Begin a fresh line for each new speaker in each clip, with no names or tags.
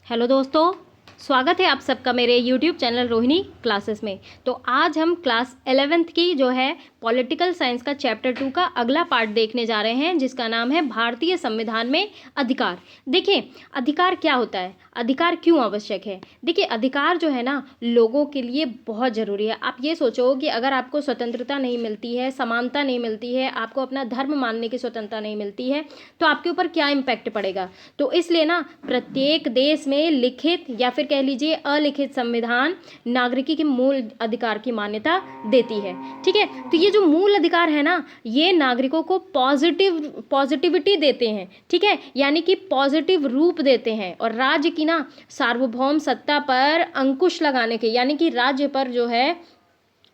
Hello दोस्तों, स्वागत है आप सबका मेरे यूट्यूब चैनल रोहिणी क्लासेस में। तो आज हम क्लास 11th की जो है पॉलिटिकल साइंस का चैप्टर 2 का अगला पार्ट देखने जा रहे हैं, जिसका नाम है भारतीय संविधान में अधिकार। देखिए, अधिकार क्या होता है, अधिकार क्यों आवश्यक है। देखिए, अधिकार जो है ना लोगों के लिए बहुत ज़रूरी है। आप ये सोचो कि अगर आपको स्वतंत्रता नहीं मिलती है, समानता नहीं मिलती है, आपको अपना धर्म मानने की स्वतंत्रता नहीं मिलती है, तो आपके ऊपर क्या इम्पैक्ट पड़ेगा। तो इसलिए ना प्रत्येक देश में लिखित या फिर कह लीजिए अलिखित संविधान नागरिकी के मूल अधिकार की मान्यता देती है। ठीक है, तो ये जो मूल अधिकार है ना, ये नागरिकों को पॉजिटिविटी देते हैं। ठीक है, यानी कि पॉजिटिव रूप देते हैं और राज्य की ना सार्वभौम सत्ता पर अंकुश लगाने के, यानी कि राज्य पर जो है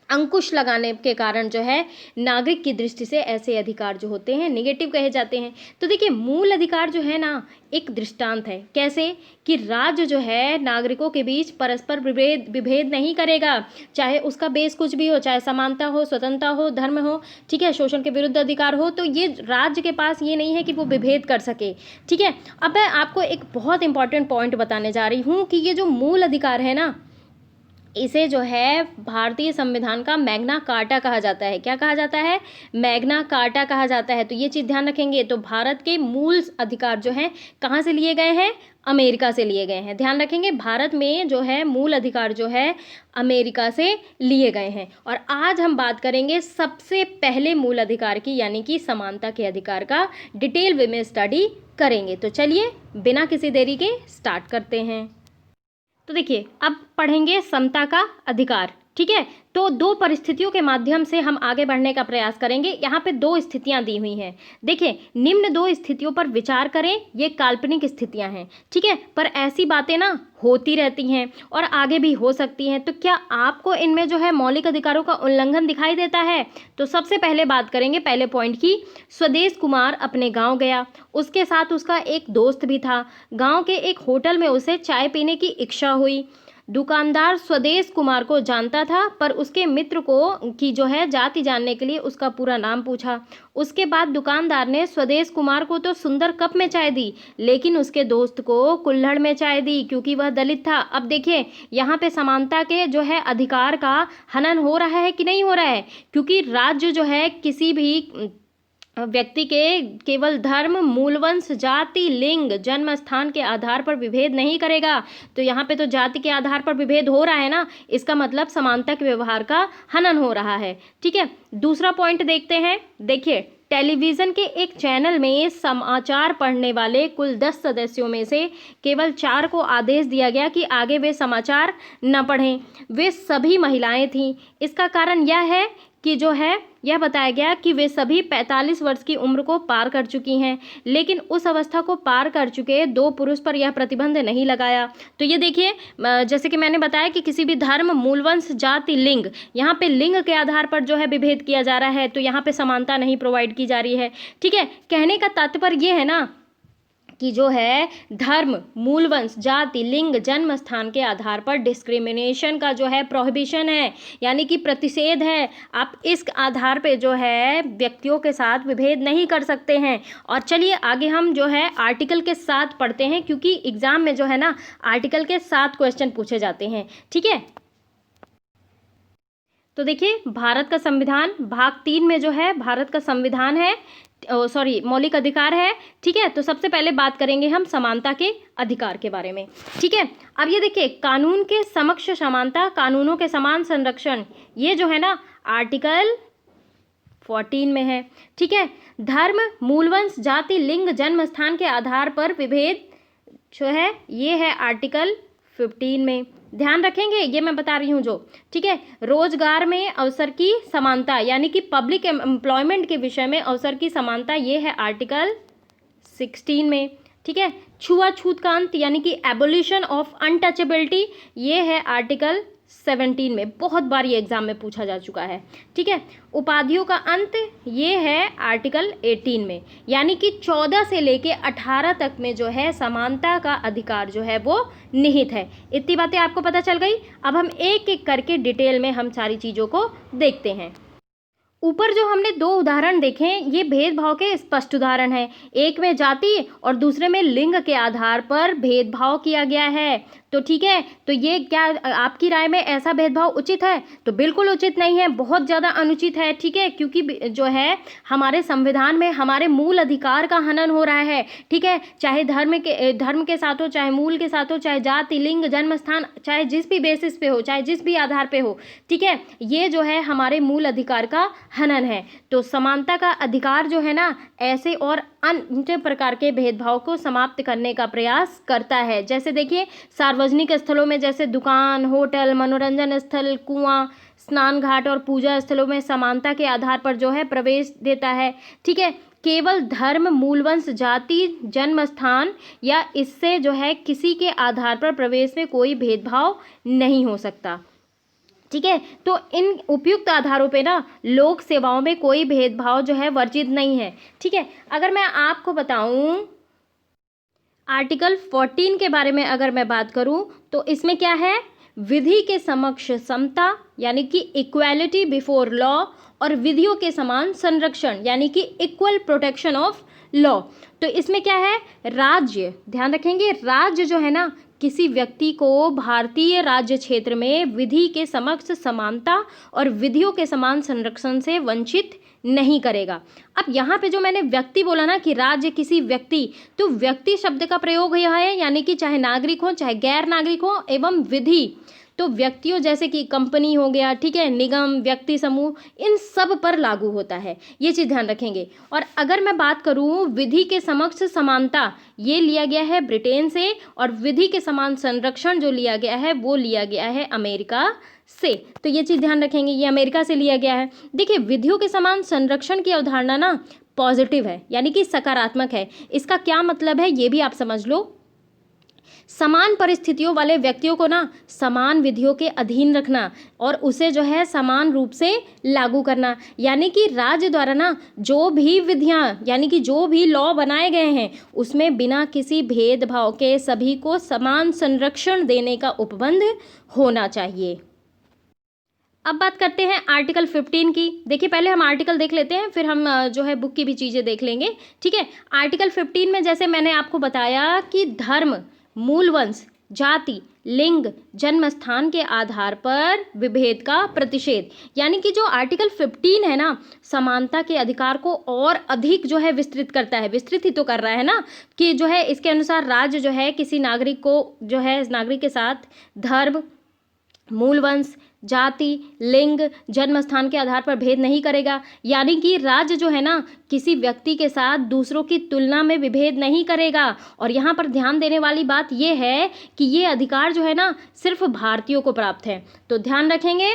अंकुश लगाने के कारण जो है नागरिक की दृष्टि से ऐसे अधिकार जो होते हैं नेगेटिव कहे जाते हैं। तो देखिए, मूल अधिकार जो है ना एक दृष्टांत है। कैसे कि राज्य जो है नागरिकों के बीच परस्पर विभेद नहीं करेगा, चाहे उसका बेस कुछ भी हो, चाहे समानता हो, स्वतंत्रता हो, धर्म हो, ठीक है, शोषण के विरुद्ध अधिकार हो, तो ये राज्य के पास ये नहीं है कि वो विभेद कर सके। ठीक है, अब मैं आपको एक बहुत इंपॉर्टेंट पॉइंट बताने जा रही हूँ कि ये जो मूल अधिकार है ना, इसे जो है भारतीय संविधान का मैग्ना कार्टा कहा जाता है। क्या कहा जाता है? मैग्ना कार्टा कहा जाता है। तो ये चीज़ ध्यान रखेंगे। तो भारत के मूल अधिकार जो हैं कहाँ से लिए गए हैं? अमेरिका से लिए गए हैं। ध्यान रखेंगे, भारत में जो है मूल अधिकार जो है अमेरिका से लिए गए हैं। और आज हम बात करेंगे सबसे पहले मूल अधिकार की, यानी कि समानता के अधिकार का डिटेल वे में स्टडी करेंगे। तो चलिए बिना किसी देरी के स्टार्ट करते हैं। तो देखिए, अब पढ़ेंगे समता का अधिकार। ठीक है, तो दो परिस्थितियों के माध्यम से हम आगे बढ़ने का प्रयास करेंगे। यहाँ पे दो स्थितियाँ दी हुई हैं। देखिए, निम्न दो स्थितियों पर विचार करें। ये काल्पनिक स्थितियाँ हैं, ठीक है, पर ऐसी बातें ना होती रहती हैं और आगे भी हो सकती हैं। तो क्या आपको इनमें जो है मौलिक अधिकारों का उल्लंघन दिखाई देता है? तो सबसे पहले बात करेंगे पहले पॉइंट की। स्वदेश कुमार अपने गाँव गया, उसके साथ उसका एक दोस्त भी था। गाँव के एक होटल में उसे चाय पीने की इच्छा हुई। दुकानदार स्वदेश कुमार को जानता था, पर उसके मित्र को की जो है जाति जानने के लिए उसका पूरा नाम पूछा। उसके बाद दुकानदार ने स्वदेश कुमार को तो सुंदर कप में चाय दी, लेकिन उसके दोस्त को कुल्हड़ में चाय दी, क्योंकि वह दलित था। अब देखिए, यहाँ पे समानता के जो है अधिकार का हनन हो रहा है कि नहीं हो रहा है, क्योंकि राज्य जो है किसी भी व्यक्ति के केवल धर्म, मूलवंश, जाति, लिंग, जन्म स्थान के आधार पर विभेद नहीं करेगा। तो यहाँ पे तो जाति के आधार पर विभेद हो रहा है ना, इसका मतलब समानता के व्यवहार का हनन हो रहा है। ठीक है, दूसरा पॉइंट देखते हैं। देखिए, टेलीविज़न के एक चैनल में समाचार पढ़ने वाले कुल 10 सदस्यों में से केवल 4 को आदेश दिया गया कि आगे वे समाचार न पढ़ें। वे सभी महिलाएं थीं। इसका कारण यह है कि जो है यह बताया गया कि वे सभी 45 वर्ष की उम्र को पार कर चुकी हैं, लेकिन उस अवस्था को पार कर चुके 2 पुरुष पर यह प्रतिबंध नहीं लगाया। तो ये देखिए, जैसे कि मैंने बताया कि किसी भी धर्म, मूलवंश, जाति, लिंग, यहाँ पे लिंग के आधार पर जो है विभेद किया जा रहा है, तो यहाँ पे समानता नहीं प्रोवाइड की जा रही है। ठीक है, कहने का तात्पर्य ये है ना कि जो है धर्म, मूलवंश, जाति, लिंग, जन्म स्थान के आधार पर डिस्क्रिमिनेशन का जो है प्रोहिबिशन है, यानी कि प्रतिषेध है। आप इस आधार पे जो है व्यक्तियों के साथ विभेद नहीं कर सकते हैं। और चलिए आगे हम जो है आर्टिकल के साथ पढ़ते हैं, क्योंकि एग्जाम में जो है ना आर्टिकल के साथ क्वेश्चन पूछे जाते हैं। ठीक है, तो देखिए, भारत का संविधान भाग 3 में जो है भारत का संविधान है, मौलिक अधिकार है। ठीक है, तो सबसे पहले बात करेंगे हम समानता के अधिकार के बारे में। ठीक है, अब ये देखिए, कानून के समक्ष समानता, कानूनों के समान संरक्षण, ये जो है ना आर्टिकल 14 में है। ठीक है, धर्म, मूलवंश, जाति, लिंग, जन्म स्थान के आधार पर विभेद जो है ये है आर्टिकल 15 में। ध्यान रखेंगे, ये मैं बता रही हूँ जो। ठीक है, रोजगार में अवसर की समानता, यानी कि पब्लिक एम्प्लॉयमेंट के विषय में अवसर की समानता, ये है आर्टिकल 16 में। ठीक है, छुआछूत का अंत, यानी कि एबोलिशन ऑफ अनटचेबिलिटी, ये है आर्टिकल 17 में। बहुत बार ये एग्जाम में पूछा जा चुका है। ठीक है, उपाधियों का अंत, ये है आर्टिकल 18 में, यानी कि 14 से लेके 18 तक में जो है समानता का अधिकार जो है वो निहित है। इतनी बातें आपको पता चल गई। अब हम एक एक करके डिटेल में हम सारी चीज़ों को देखते हैं। ऊपर जो हमने दो उदाहरण देखे ये भेदभाव के स्पष्ट उदाहरण हैं। एक में जाति और दूसरे में लिंग के आधार पर भेदभाव किया गया है। तो ठीक है, तो ये क्या आपकी राय में ऐसा भेदभाव उचित है? तो बिल्कुल उचित नहीं है, बहुत ज़्यादा अनुचित है। ठीक है, क्योंकि जो है हमारे संविधान में हमारे मूल अधिकार का हनन हो रहा है। ठीक है, चाहे धर्म के साथ हो, चाहे मूल के साथ हो, चाहे जाति, लिंग, जन्म स्थान, चाहे जिस भी बेसिस पे हो, चाहे जिस भी आधार पे हो। ठीक है, ये जो है हमारे मूल अधिकार का हनन है। तो समानता का अधिकार जो है ना ऐसे और अन्य प्रकार के भेदभाव को समाप्त करने का प्रयास करता है। जैसे देखिए सार्वजनिक स्थलों में जैसे दुकान, होटल, मनोरंजन स्थल, कुआं, स्नान घाट और पूजा स्थलों में समानता के आधार पर जो है प्रवेश देता है। ठीक है, केवल धर्म, मूलवंश, जाति, जन्म स्थान या इससे जो है किसी के आधार पर प्रवेश में कोई भेदभाव नहीं हो सकता। ठीक है, तो इन उपयुक्त आधारों पे ना लोक सेवाओं में कोई भेदभाव जो है वर्जित नहीं है। ठीक है, अगर मैं आपको बताऊं आर्टिकल 14 के बारे में अगर मैं बात करूं तो इसमें क्या है, विधि के समक्ष समता यानी कि इक्वालिटी बिफोर लॉ और विधियों के समान संरक्षण यानी कि इक्वल प्रोटेक्शन ऑफ लॉ। तो इसमें क्या है, राज्य, ध्यान रखेंगे, राज्य जो है ना किसी व्यक्ति को भारतीय राज्य क्षेत्र में विधि के समक्ष समानता और विधियों के समान संरक्षण से वंचित नहीं करेगा। अब यहाँ पे जो मैंने व्यक्ति बोला ना कि राज्य किसी व्यक्ति, तो व्यक्ति शब्द का प्रयोग यह है यानी कि चाहे नागरिक हो चाहे गैर नागरिक हो, एवं विधि तो व्यक्तियों जैसे कि कंपनी हो गया, ठीक है, निगम, व्यक्ति समूह, इन सब पर लागू होता है। ये चीज़ ध्यान रखेंगे। और अगर मैं बात करूं विधि के समक्ष समानता, ये लिया गया है ब्रिटेन से, और विधि के समान संरक्षण जो लिया गया है वो लिया गया है अमेरिका से। तो ये चीज़ ध्यान रखेंगे, ये अमेरिका से लिया गया है। देखिए विधियों के समान संरक्षण की अवधारणा ना पॉजिटिव है यानी कि सकारात्मक है। इसका क्या मतलब है ये भी आप समझ लो। समान परिस्थितियों वाले व्यक्तियों को ना समान विधियों के अधीन रखना और उसे जो है समान रूप से लागू करना, यानी कि राज्य द्वारा ना जो भी विधियां यानी कि जो भी लॉ बनाए गए हैं उसमें बिना किसी भेदभाव के सभी को समान संरक्षण देने का उपबंध होना चाहिए। अब बात करते हैं आर्टिकल 15 की। देखिए पहले हम आर्टिकल देख लेते हैं, फिर हम जो है बुक की भी चीज़ें देख लेंगे। ठीक है, आर्टिकल 15 में जैसे मैंने आपको बताया कि धर्म, मूलवंश, जाति, लिंग, जन्म स्थान के आधार पर विभेद का प्रतिषेध, यानी कि जो आर्टिकल 15 है ना समानता के अधिकार को और अधिक जो है विस्तृत करता है। विस्तृत ही तो कर रहा है ना कि जो है इसके अनुसार राज्य जो है किसी नागरिक को जो है नागरिक के साथ धर्म, मूलवंश, जाति, लिंग, जन्म स्थान के आधार पर भेद नहीं करेगा, यानी कि राज्य जो है ना किसी व्यक्ति के साथ दूसरों की तुलना में विभेद नहीं करेगा। और यहाँ पर ध्यान देने वाली बात यह है कि ये अधिकार जो है ना सिर्फ भारतीयों को प्राप्त है। तो ध्यान रखेंगे,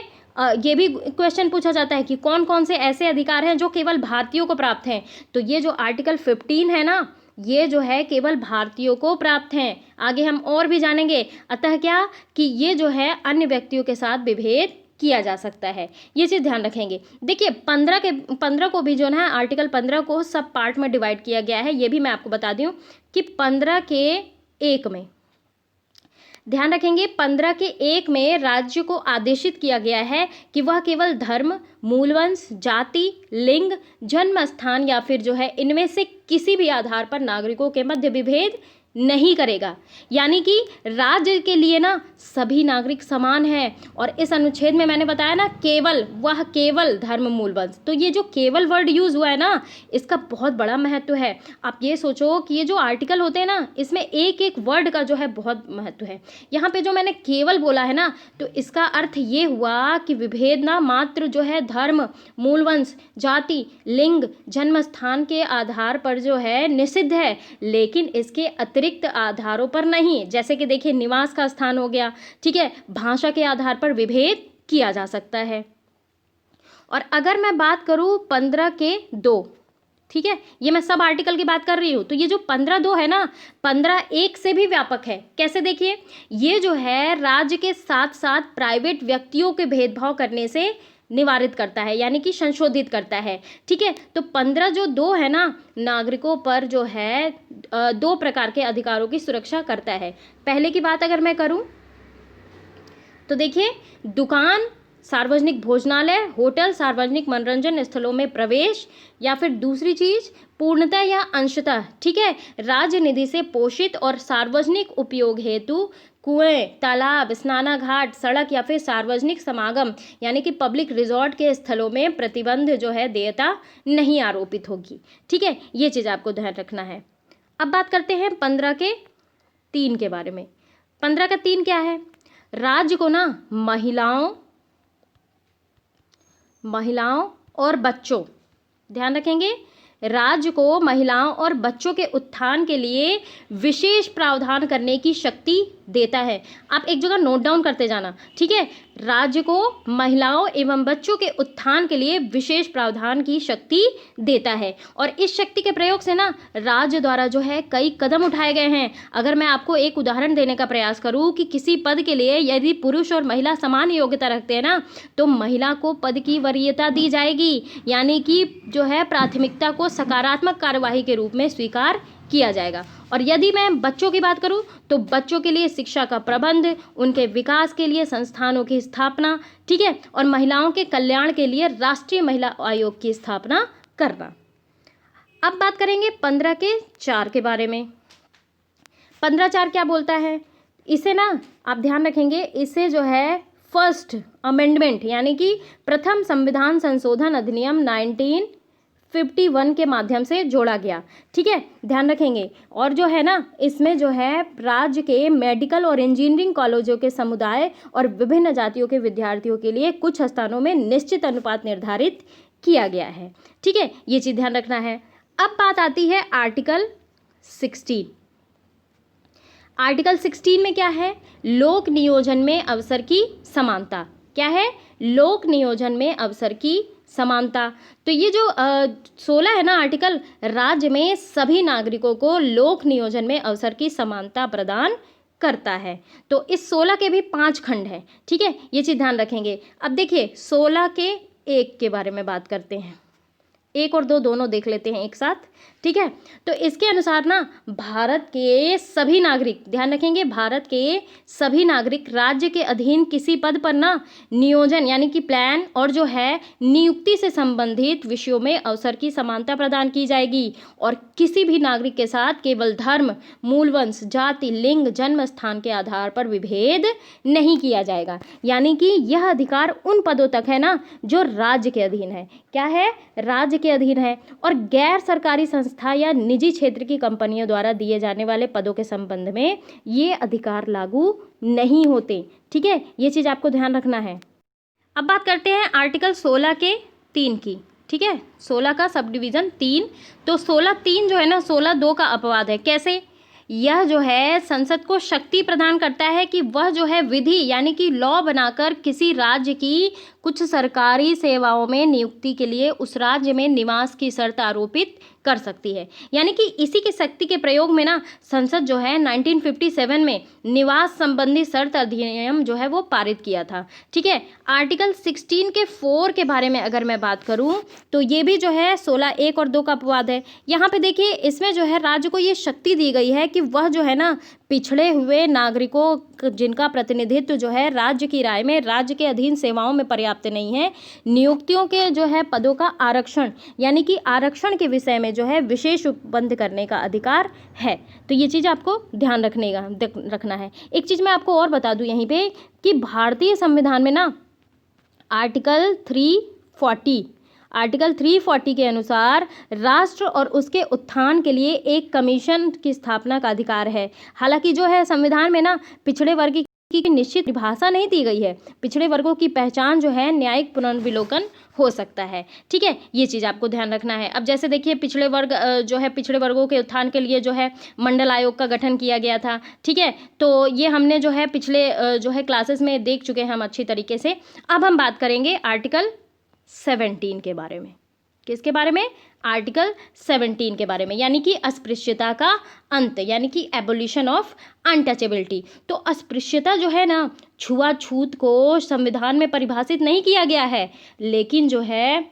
ये भी क्वेश्चन पूछा जाता है कि कौन कौन से ऐसे अधिकार हैं जो केवल भारतीयों को प्राप्त हैं। तो ये जो आर्टिकल 15 है ना ये जो है केवल भारतीयों को प्राप्त हैं। आगे हम और भी जानेंगे। अतः क्या कि ये जो है अन्य व्यक्तियों के साथ विभेद किया जा सकता है, ये चीज़ ध्यान रखेंगे। देखिए 15 को भी जो है आर्टिकल 15 को सब पार्ट में डिवाइड किया गया है। ये भी मैं आपको बता दूं कि 15 के 1 में ध्यान रखेंगे, 15 के 1 में राज्य को आदेशित किया गया है कि वह केवल धर्म, मूलवंश, जाति, लिंग, जन्म स्थान या फिर जो है इनमें से किसी भी आधार पर नागरिकों के मध्य विभेद नहीं करेगा, यानी कि राज्य के लिए ना सभी नागरिक समान हैं। और इस अनुच्छेद में मैंने बताया ना केवल धर्म, मूलवंश, तो ये जो केवल वर्ड यूज हुआ है ना इसका बहुत बड़ा महत्व है। आप ये सोचो कि ये जो आर्टिकल होते हैं ना इसमें एक एक वर्ड का जो है बहुत महत्व है। यहाँ पे जो मैंने केवल बोला है ना तो इसका अर्थ ये हुआ कि विभेद ना मात्र जो है धर्म, मूलवंश, जाति, लिंग, जन्म स्थान के आधार पर जो है निषिद्ध है, लेकिन इसके अतिरिक्त आधारों पर नहीं। जैसे कि देखिए निवास का स्थान हो गया, ठीक है, भाषा के आधार पर विभेद किया जा सकता है। और अगर मैं बात करूं 15 के 2, ठीक है, ये मैं सब आर्टिकल की बात कर रही हूं, तो ये जो 15(2) है ना 15(1) से भी व्यापक है। कैसे, देखिए ये जो है राज्य के साथ साथ प्राइवेट व्यक्तियों के भेदभाव करने से निवारित करता है, यानी कि संशोधित करता है। ठीक है, तो 15(2) है ना नागरिकों पर जो है 2 प्रकार के अधिकारों की सुरक्षा करता है। पहले की बात अगर मैं करूं तो देखिए दुकान सार्वजनिक भोजनालय, होटल, सार्वजनिक मनोरंजन स्थलों में प्रवेश, या फिर दूसरी चीज पूर्णतः या अंशतः, ठीक है, राज्य निधि से पोषित और सार्वजनिक उपयोग हेतु कुएं, तालाब, स्नानाघाट, सड़क या फिर सार्वजनिक समागम यानी कि पब्लिक रिजॉर्ट के स्थलों में प्रतिबंध जो है देयता नहीं आरोपित होगी। ठीक है, ये चीज़ आपको ध्यान रखना है। अब बात करते हैं 15 के 3 के बारे में। 15 का 3 क्या है? राज्य को ना महिलाओं और बच्चों, ध्यान रखेंगे, राज्य को महिलाओं और बच्चों के उत्थान के लिए विशेष प्रावधान करने की शक्ति देता है। आप एक जगह नोट डाउन करते जाना, ठीक है। राज्य को महिलाओं एवं बच्चों के उत्थान के लिए विशेष प्रावधान की शक्ति देता है, और इस शक्ति के प्रयोग से ना राज्य द्वारा जो है कई कदम उठाए गए हैं। अगर मैं आपको एक उदाहरण देने का प्रयास करूं कि किसी पद के लिए यदि पुरुष और महिला समान योग्यता रखते हैं ना, तो महिला को पद की वरीयता दी जाएगी, यानी कि जो है प्राथमिकता को सकारात्मक कार्यवाही के रूप में स्वीकार किया जाएगा। और यदि मैं बच्चों की बात करूं तो बच्चों के लिए शिक्षा का प्रबंध, उनके विकास के लिए संस्थानों की स्थापना, ठीक है, और महिलाओं के कल्याण के लिए राष्ट्रीय महिला आयोग की स्थापना करना। अब बात करेंगे 15 के 4 के बारे में। 15(4) क्या बोलता है? इसे ना आप ध्यान रखेंगे, इसे जो है फर्स्ट अमेंडमेंट यानी कि प्रथम संविधान संशोधन अधिनियम 1951 के माध्यम से जोड़ा गया, ठीक है, ध्यान रखेंगे। और जो है ना इसमें जो है राज्य के मेडिकल और इंजीनियरिंग कॉलेजों के समुदाय और विभिन्न जातियों के विद्यार्थियों के लिए कुछ स्थानों में निश्चित अनुपात निर्धारित किया गया है, ठीक है, ये चीज़ ध्यान रखना है। अब बात आती है आर्टिकल 16। आर्टिकल 16 में क्या है? लोक नियोजन में अवसर की समानता। क्या है? लोक नियोजन में अवसर की समानता। तो ये जो 16 है ना आर्टिकल, राज्य में सभी नागरिकों को लोक नियोजन में अवसर की समानता प्रदान करता है। तो इस 16 के भी 5 खंड हैं, ठीक है, ये चीज़ ध्यान रखेंगे। अब देखिए 16 के 1 के बारे में बात करते हैं। 1 और 2 दोनों देख लेते हैं एक साथ, ठीक है। तो इसके अनुसार ना भारत के सभी नागरिक, ध्यान रखेंगे, भारत के सभी नागरिक राज्य के अधीन किसी पद पर ना नियोजन यानी कि प्लान और जो है नियुक्ति से संबंधित विषयों में अवसर की समानता प्रदान की जाएगी, और किसी भी नागरिक के साथ केवल धर्म, मूलवंश, जाति, लिंग, जन्म स्थान के आधार पर विभेद नहीं किया जाएगा। यानी कि यह अधिकार उन पदों तक है ना जो राज्य के अधीन है। क्या है? राज्य के अधीन है। और गैर सरकारी संस्था या निजी क्षेत्र की कंपनियों द्वारा दिए जाने वाले पदों के संबंध में ये अधिकार लागू नहीं होते, ठीक है, ये चीज़ आपको ध्यान रखना है। अब बात करते हैं आर्टिकल 16 के 3 की, ठीक है, 16 का सब डिवीज़न 3। तो 16(3) जो है ना 16(2) का अपवाद है। कैसे? यह जो है संसद को शक्ति प्रदान करता है कि वह जो है विधि यानी कि लॉ बनाकर किसी राज्य की कुछ सरकारी सेवाओं में नियुक्ति के लिए उस राज्य में निवास की शर्त आरोपित कर सकती है। यानी कि इसी की शक्ति के प्रयोग में ना संसद जो है 1957 में निवास संबंधी शर्त अधिनियम जो है वो पारित किया था, ठीक है। आर्टिकल 16 के 4 के बारे में अगर मैं बात करूं तो ये भी जो है 16(1) और 2 का अपवाद है। यहाँ पे देखिए इसमें जो है राज्य को ये शक्ति दी गई है कि वह जो है ना पिछड़े हुए नागरिकों जिनका प्रतिनिधित्व जो है राज्य की राय में राज्य के अधीन सेवाओं में पर्याप्त नहीं है, नियुक्तियों के जो है पदों का आरक्षण यानी कि आरक्षण के विषय में जो है विशेष उपबंध करने का अधिकार है। तो ये चीज़ आपको ध्यान रखना है। एक चीज़ मैं आपको और बता दूं यहीं पे कि भारतीय संविधान में ना आर्टिकल 340 के अनुसार राष्ट्र और उसके उत्थान के लिए एक कमीशन की स्थापना का अधिकार है। हालांकि जो है संविधान में ना पिछड़े वर्ग की निश्चित परिभाषा नहीं दी गई है। पिछड़े वर्गों की पहचान जो है न्यायिक पुनर्विलोकन हो सकता है, ठीक है, ये चीज़ आपको ध्यान रखना है। अब जैसे देखिए पिछड़े वर्गों के उत्थान के लिए जो है मंडल आयोग का गठन किया गया था, ठीक है। तो ये हमने जो है पिछले जो है क्लासेस में देख चुके हैं हम अच्छी तरीके से। अब हम बात करेंगे आर्टिकल 17 के बारे में। किसके बारे में? आर्टिकल 17 के बारे में, यानी कि अस्पृश्यता का अंत यानी कि एबोलिशन ऑफ अनटचेबिलिटी। तो अस्पृश्यता जो है ना छुआछूत को संविधान में परिभाषित नहीं किया गया है, लेकिन जो है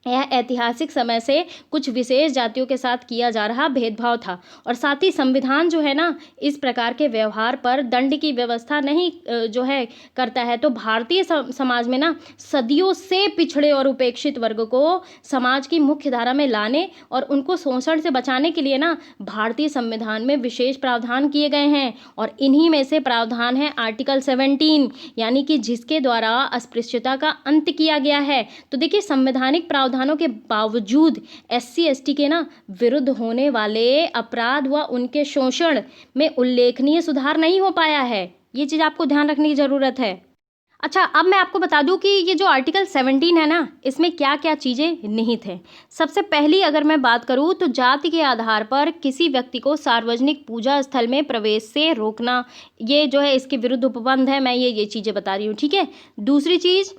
यह ऐतिहासिक समय से कुछ विशेष जातियों के साथ किया जा रहा भेदभाव था। और साथ ही संविधान जो है ना, इस प्रकार के व्यवहार पर दंड की व्यवस्था नहीं जो है करता है। तो भारतीय समाज में ना सदियों से पिछड़े और उपेक्षित वर्ग को समाज की मुख्य धारा में लाने और उनको शोषण से बचाने के लिए ना भारतीय संविधान में विशेष प्रावधान किए गए हैं। और इन्हीं में से प्रावधान है आर्टिकल 17, यानी कि जिसके द्वारा अस्पृश्यता का अंत किया गया है। तो देखिए, संवैधानिक प्रावधानों के बावजूद SC ST के ना विरुद्ध होने वाले अपराध व उनके शोषण में उल्लेखनीय सुधार नहीं हो पाया है। ये चीज़ आपको ध्यान रखने की ज़रूरत है। अच्छा, अब मैं आपको बता दूं कि ये जो आर्टिकल 17 है ना, इसमें क्या क्या चीज़ें निहित हैं। सबसे पहली अगर मैं बात करूं तो जाति के आधार पर किसी व्यक्ति को सार्वजनिक पूजा स्थल में प्रवेश से रोकना, ये जो है इसके विरुद्ध उपबंध है। मैं ये चीज़ें बता रही हूँ, ठीक है। दूसरी चीज़,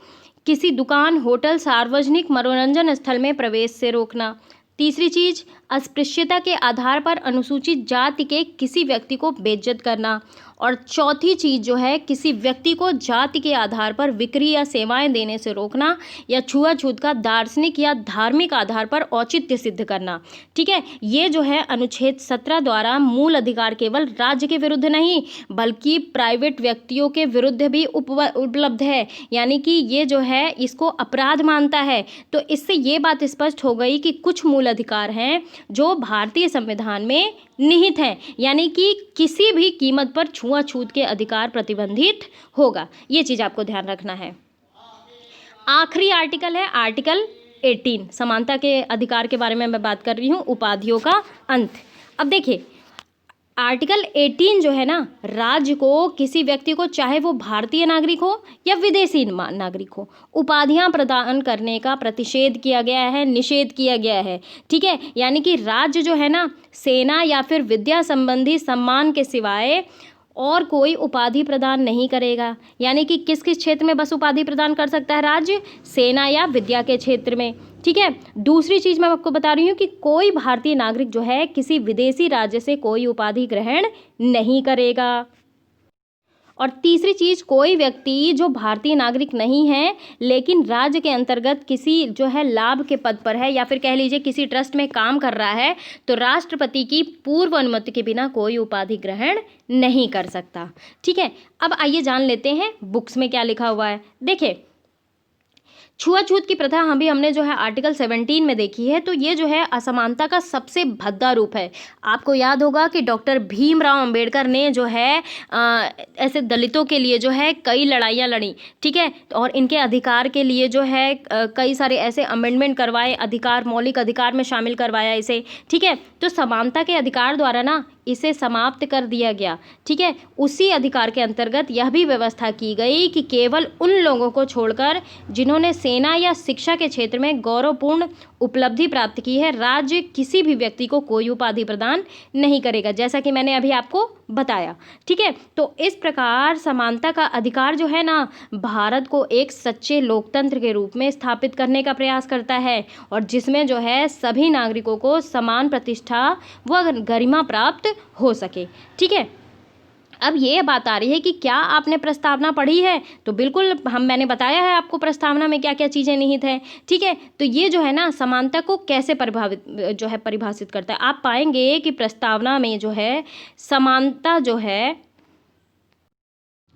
किसी दुकान, होटल, सार्वजनिक मनोरंजन स्थल में प्रवेश से रोकना। तीसरी चीज़, अस्पृश्यता के आधार पर अनुसूचित जाति के किसी व्यक्ति को बेइज्जत करना। और चौथी चीज़ जो है, किसी व्यक्ति को जाति के आधार पर बिक्री या सेवाएं देने से रोकना या छुआछूत का दार्शनिक या धार्मिक आधार पर औचित्य सिद्ध करना, ठीक है। ये जो है अनुच्छेद 17 द्वारा मूल अधिकार केवल राज्य के विरुद्ध नहीं बल्कि प्राइवेट व्यक्तियों के विरुद्ध भी उपलब्ध है, यानी कि ये जो है इसको अपराध मानता है। तो इससे ये बात स्पष्ट हो गई कि कुछ मूल अधिकार हैं जो भारतीय संविधान में निहित हैं, यानी कि किसी भी कीमत पर छुआछूत के अधिकार प्रतिबंधित होगा। ये चीज़ आपको ध्यान रखना है। आखिरी आर्टिकल है आर्टिकल 18, समानता के अधिकार के बारे में मैं बात कर रही हूँ, उपाधियों का अंत। अब देखिए, आर्टिकल 18 जो है ना, राज्य को किसी व्यक्ति को, चाहे वो भारतीय नागरिक हो या विदेशी नागरिक हो, उपाधियां प्रदान करने का प्रतिषेध किया गया है, निषेध किया गया है, ठीक है। यानी कि राज्य जो है ना, सेना या फिर विद्या संबंधी सम्मान के सिवाय और कोई उपाधि प्रदान नहीं करेगा। यानी कि किस किस क्षेत्र में बस उपाधि प्रदान कर सकता है राज्य? सेना या विद्या के क्षेत्र में, ठीक है। दूसरी चीज़ मैं आपको बता रही हूँ कि कोई भारतीय नागरिक जो है किसी विदेशी राज्य से कोई उपाधि ग्रहण नहीं करेगा। और तीसरी चीज़, कोई व्यक्ति जो भारतीय नागरिक नहीं है लेकिन राज्य के अंतर्गत किसी जो है लाभ के पद पर है या फिर कह लीजिए किसी ट्रस्ट में काम कर रहा है, तो राष्ट्रपति की पूर्व अनुमति के बिना कोई उपाधि ग्रहण नहीं कर सकता, ठीक है। अब आइए जान लेते हैं बुक्स में क्या लिखा हुआ है। देखिए, छुआछूत की प्रथा हमने जो है आर्टिकल 17 में देखी है। तो ये जो है असमानता का सबसे भद्दा रूप है। आपको याद होगा कि डॉक्टर भीमराव अंबेडकर ने जो है ऐसे दलितों के लिए जो है कई लड़ाइयाँ लड़ी, ठीक है। और इनके अधिकार के लिए जो है कई सारे ऐसे अमेंडमेंट करवाए, अधिकार, मौलिक अधिकार में शामिल करवाया इसे, ठीक है। तो समानता के अधिकार द्वारा ना इसे समाप्त कर दिया गया, ठीक है। उसी अधिकार के अंतर्गत यह भी व्यवस्था की गई कि केवल उन लोगों को छोड़कर जिन्होंने सेना या शिक्षा के क्षेत्र में गौरवपूर्ण उपलब्धि प्राप्त की है, राज्य किसी भी व्यक्ति को कोई उपाधि प्रदान नहीं करेगा, जैसा कि मैंने अभी आपको बताया, ठीक है। तो इस प्रकार समानता का अधिकार जो है ना, भारत को एक सच्चे लोकतंत्र के रूप में स्थापित करने का प्रयास करता है और जिसमें जो है सभी नागरिकों को समान प्रतिष्ठा व गरिमा प्राप्त हो सके, ठीक है। अब ये बात आ रही है कि क्या आपने प्रस्तावना पढ़ी है? तो बिल्कुल, मैंने बताया है आपको प्रस्तावना में क्या क्या चीज़ें निहित हैं, ठीक है। तो ये जो है ना समानता को कैसे परिभाषित करता है। आप पाएंगे कि प्रस्तावना में जो है समानता जो है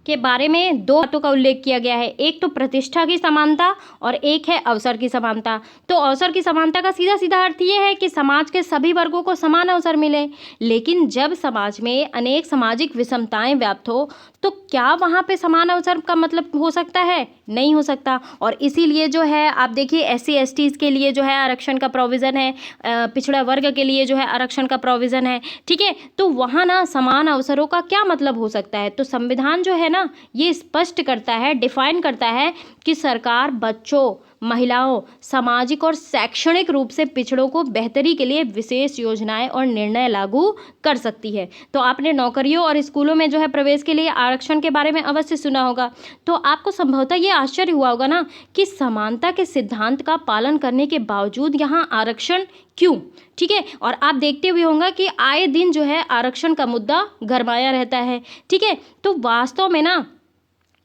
के बारे में दो बातों का उल्लेख किया गया है। एक तो प्रतिष्ठा की समानता और एक है अवसर की समानता। तो अवसर की समानता का सीधा सीधा अर्थ ये है कि समाज के सभी वर्गों को समान अवसर मिले। लेकिन जब समाज में अनेक सामाजिक विषमताएं व्याप्त हो तो क्या वहाँ पे समान अवसर का मतलब हो सकता है? नहीं हो सकता। और इसीलिए जो है आप देखिए SC STs के लिए जो है आरक्षण का प्रोविज़न है, पिछड़ा वर्ग के लिए जो है आरक्षण का प्रोविज़न है, ठीक है। तो वहाँ ना समान अवसरों का क्या मतलब हो सकता है? तो संविधान जो है ना ये स्पष्ट करता है, डिफाइन करता है कि सरकार बच्चों, महिलाओं, सामाजिक और शैक्षणिक रूप से पिछड़ों को बेहतरी के लिए विशेष योजनाएं और निर्णय लागू कर सकती है। तो आपने नौकरियों और स्कूलों में जो है प्रवेश के लिए आरक्षण के बारे में अवश्य सुना होगा। तो आपको संभवतः ये आश्चर्य हुआ होगा ना कि समानता के सिद्धांत का पालन करने के बावजूद यहाँ आरक्षण क्यों, ठीक है। और आप देखते हुए होंगे कि आए दिन जो है आरक्षण का मुद्दा गरमाया रहता है, ठीक है। तो वास्तव में ना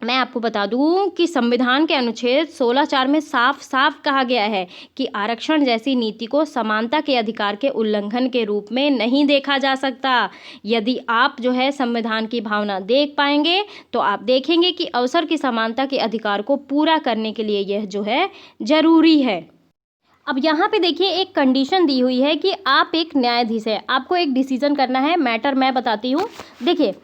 मैं आपको बता दूं कि संविधान के अनुच्छेद 16(4) में साफ साफ कहा गया है कि आरक्षण जैसी नीति को समानता के अधिकार के उल्लंघन के रूप में नहीं देखा जा सकता। यदि आप जो है संविधान की भावना देख पाएंगे तो आप देखेंगे कि अवसर की समानता के अधिकार को पूरा करने के लिए यह जो है जरूरी है। अब यहाँ पे देखिए एक कंडीशन दी हुई है कि आप एक न्यायाधीश हैं, आपको एक डिसीजन करना है। मैटर मैं बताती हूँ। देखिए,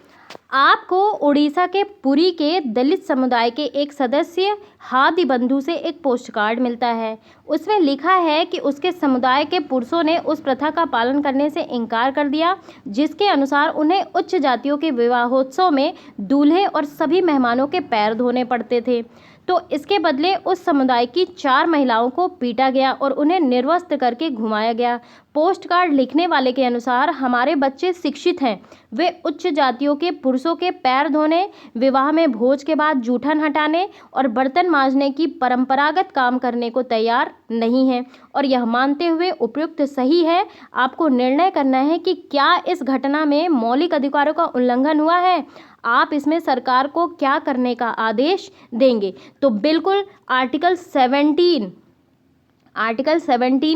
आपको उड़ीसा के पुरी के दलित समुदाय के एक सदस्य हादी बंधु से एक पोस्ट कार्ड मिलता है। उसमें लिखा है कि उसके समुदाय के पुरुषों ने उस प्रथा का पालन करने से इनकार कर दिया जिसके अनुसार उन्हें उच्च जातियों के विवाहोत्सव में दूल्हे और सभी मेहमानों के पैर धोने पड़ते थे। तो इसके बदले उस समुदाय की 4 महिलाओं को पीटा गया और उन्हें निर्वस्त्र करके घुमाया गया। पोस्ट कार्ड लिखने वाले के अनुसार हमारे बच्चे शिक्षित हैं, वे उच्च जातियों के पुरुषों के पैर धोने, विवाह में भोज के बाद जूठन हटाने और बर्तन मांजने की परंपरागत काम करने को तैयार नहीं हैं। और यह मानते हुए उपयुक्त सही है, आपको निर्णय करना है कि क्या इस घटना में मौलिक अधिकारों का उल्लंघन हुआ है। आप इसमें सरकार को क्या करने का आदेश देंगे। तो बिल्कुल आर्टिकल 17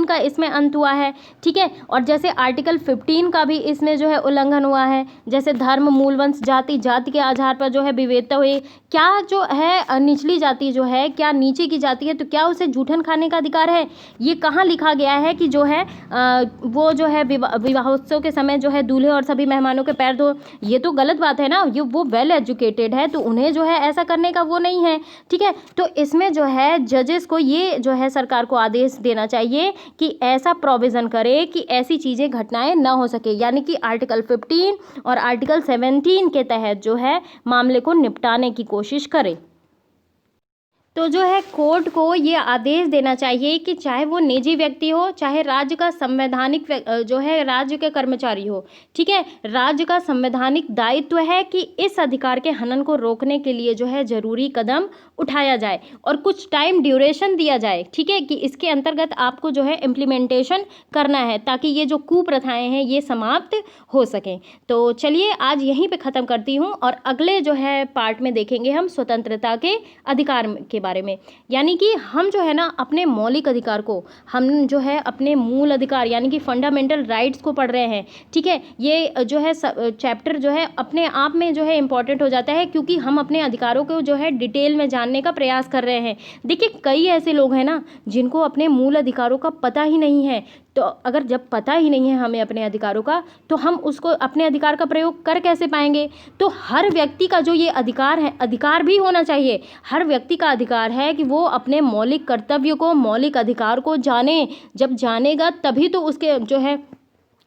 का इसमें अंत हुआ है, ठीक है। और जैसे आर्टिकल 15 का भी इसमें जो है उल्लंघन हुआ है, जैसे धर्म, मूल वंश, जाति के आधार पर जो है विविधता हुई। क्या जो है निचली जाति जो है, क्या नीचे की जाति है तो क्या उसे जूठन खाने का अधिकार है? ये कहाँ लिखा गया है कि जो है वो जो है विवाहोत्सव के समय जो है दूल्हे और सभी मेहमानों के पैर धो? ये तो गलत बात है ना। ये वो वेल एजुकेटेड है तो उन्हें जो है ऐसा करने का वो नहीं है, ठीक है। तो इसमें जो है जजेस को ये जो है सरकार को आदेश देना चाहिए कि ऐसा प्रोविजन करे कि ऐसी चीज़ें घटनाएं ना हो सके, यानी कि आर्टिकल 15 और आर्टिकल 17 के तहत जो है मामले को निपटाने की कोशिश करे। तो जो है कोर्ट को ये आदेश देना चाहिए कि चाहे वो निजी व्यक्ति हो, चाहे राज्य का संवैधानिक जो है राज्य के कर्मचारी हो, ठीक है, राज्य का संवैधानिक दायित्व है कि इस अधिकार के हनन को रोकने के लिए जो है ज़रूरी कदम उठाया जाए और कुछ टाइम ड्यूरेशन दिया जाए, ठीक है, कि इसके अंतर्गत आपको जो है इम्प्लीमेंटेशन करना है ताकि ये जो कुप्रथाएं हैं ये समाप्त हो सकें। तो चलिए आज यहीं पे ख़त्म करती हूँ और अगले जो है पार्ट में देखेंगे हम स्वतंत्रता के अधिकार के बारे में। यानी कि हम जो है ना अपने मौलिक अधिकार को, हम जो है अपने मूल अधिकार यानी कि फंडामेंटल राइट्स को पढ़ रहे हैं, ठीक है। ये जो है चैप्टर जो है अपने आप में जो है इम्पॉर्टेंट हो जाता है क्योंकि हम अपने अधिकारों को जो है डिटेल में जानने का प्रयास कर रहे हैं। देखिए कई ऐसे लोग हैं ना जिनको अपने मूल अधिकारों का पता ही नहीं है। तो अगर जब पता ही नहीं है हमें अपने अधिकारों का तो हम उसको अपने अधिकार का प्रयोग कर कैसे पाएंगे। तो हर व्यक्ति का जो ये अधिकार है, अधिकार भी होना चाहिए, हर व्यक्ति का अधिकार है कि वो अपने मौलिक कर्तव्य को, मौलिक अधिकार को जाने। जब जानेगा तभी तो उसके जो है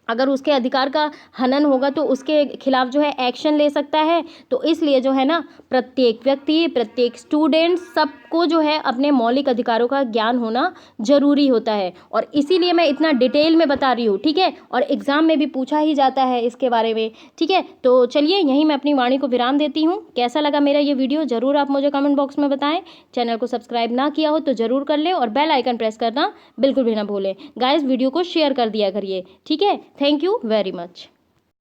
अगर उसके अधिकार का हनन होगा तो उसके खिलाफ जो है एक्शन ले सकता है। तो इसलिए जो है ना प्रत्येक व्यक्ति, प्रत्येक स्टूडेंट, सबको जो है अपने मौलिक अधिकारों का ज्ञान होना ज़रूरी होता है और इसीलिए मैं इतना डिटेल में बता रही हूँ, ठीक है। और एग्ज़ाम में भी पूछा ही जाता है इसके बारे में, ठीक है। तो चलिए यहीं मैं अपनी वाणी को विराम देती हूँ। कैसा लगा मेरा ये वीडियो ज़रूर आप मुझे कमेंट बॉक्स में बताएं। चैनल को सब्सक्राइब ना किया हो तो ज़रूर कर लें और बेल आइकन प्रेस करना बिल्कुल भी ना भूलें। गाइस वीडियो को शेयर कर दिया करिए, ठीक है। Thank you very much.